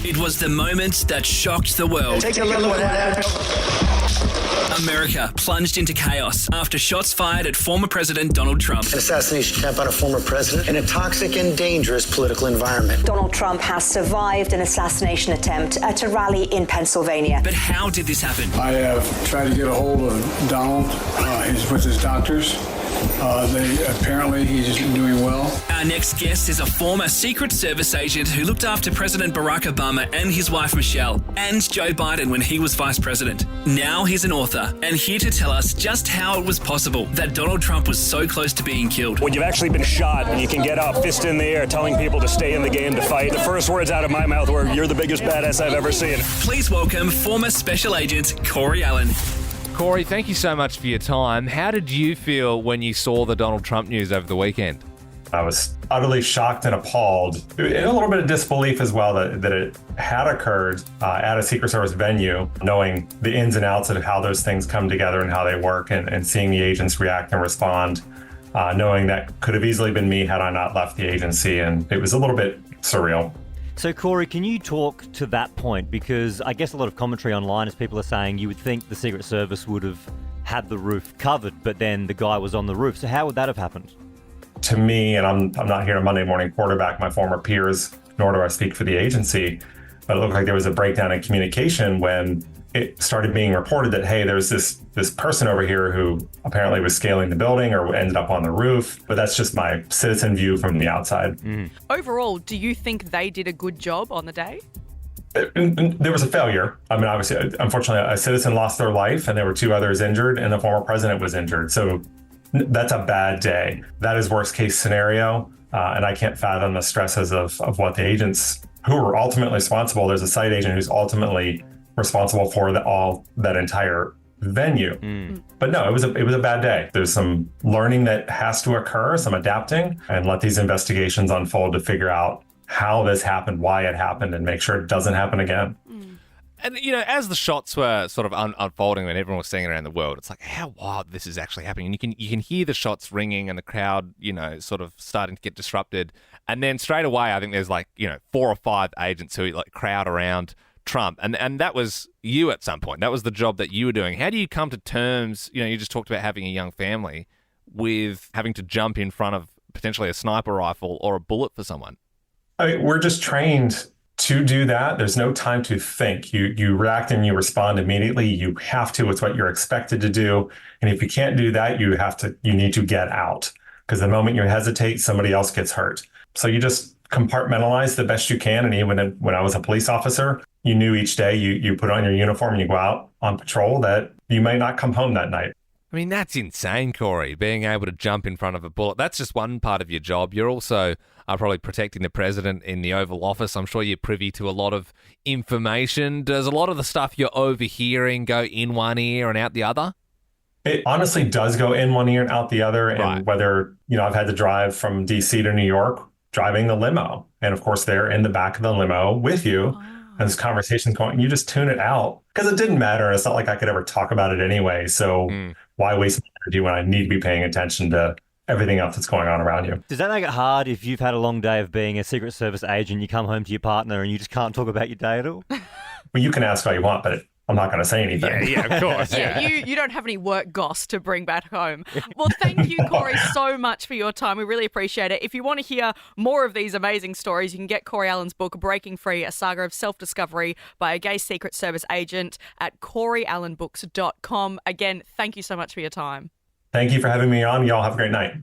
It was the moment that shocked the world. Take a look at what happened. America plunged into chaos after shots fired at former President Donald Trump. An assassination attempt on a former president in a toxic and dangerous political environment. Donald Trump has survived an assassination attempt at a rally in Pennsylvania. But how did this happen? I have tried to get a hold of Donald. He's with his doctors. Apparently he's doing well. Our next guest is a former Secret Service agent who looked after President Barack Obama and his wife Michelle, and Joe Biden when he was vice president. Now he's an author and here to tell us just how it was possible that Donald Trump was so close to being killed. When you've actually been shot and you can get up, fist in the air, telling people to stay in the game to fight, the first words out of my mouth were, "You're the biggest badass I've ever seen." Please welcome former Special Agent Corey Allen. Corey, thank you so much for your time. How did you feel when you saw the Donald Trump news over the weekend? I was utterly shocked and appalled, and a little bit of disbelief as well that it had occurred at a Secret Service venue, knowing the ins and outs of how those things come together and how they work, and seeing the agents react and respond, knowing that could have easily been me had I not left the agency, and it was a little bit surreal. So, Corey, can you talk to that point? Because I guess a lot of commentary online is people are saying you would think the Secret Service would have had the roof covered, but then the guy was on the roof. So how would that have happened? To me, and I'm not here to Monday morning quarterback my former peers, nor do I speak for the agency, but it looked like there was a breakdown in communication when it started being reported that, hey, there's this person over here who apparently was scaling the building or ended up on the roof. But that's just my citizen view from the outside. Overall, do you think they did a good job on the day? There was a failure. I mean, obviously, unfortunately, a citizen lost their life and there were two others injured and the former president was injured. So that's a bad day. That is worst case scenario. And I can't fathom the stresses of what the agents who were ultimately responsible. There's a site agent who's ultimately responsible for that entire venue. But no, it was a bad day. There's some learning that has to occur, some adapting, and let these investigations unfold to figure out how this happened, why it happened, and make sure it doesn't happen again. And, as the shots were sort of unfolding and everyone was seeing it around the world, it's like, how wild this is actually happening. And you can hear the shots ringing and the crowd, sort of starting to get disrupted. And then straight away, I think there's 4 or 5 agents who crowd around Trump. And that was you at some point. That was the job that you were doing. How do you come to terms, you just talked about having a young family, with having to jump in front of potentially a sniper rifle or a bullet for someone? I mean, we're just trained to do that. There's no time to think. You react and you respond immediately. You have to. It's what you're expected to do. And if you can't do that, you need to get out. Because the moment you hesitate, somebody else gets hurt. So you just compartmentalize the best you can. And even when I was a police officer, you knew each day you put on your uniform and you go out on patrol that you may not come home that night. I mean, that's insane, Corey, being able to jump in front of a bullet. That's just one part of your job. You're also probably protecting the president in the Oval Office. I'm sure you're privy to a lot of information. Does a lot of the stuff you're overhearing go in one ear and out the other? It honestly does go in one ear and out the other. And right. Whether, I've had to drive from DC to New York, driving the limo. And of course, they're in the back of the limo with you. And this conversation's going, you just tune it out because it didn't matter. It's not like I could ever talk about it anyway. So why waste my energy when I need to be paying attention to everything else that's going on around you? Does that make it hard if you've had a long day of being a Secret Service agent, you come home to your partner and you just can't talk about your day at all? Well, you can ask all you want, but I'm not going to say anything. Yeah, of course. Yeah, you don't have any work goss to bring back home. Well, thank you, Corey, so much for your time. We really appreciate it. If you want to hear more of these amazing stories, you can get Corey Allen's book, Breaking Free, A Saga of Self-Discovery by a Gay Secret Service Agent at CoreyAllenBooks.com. Again, thank you so much for your time. Thank you for having me on. Y'all have a great night.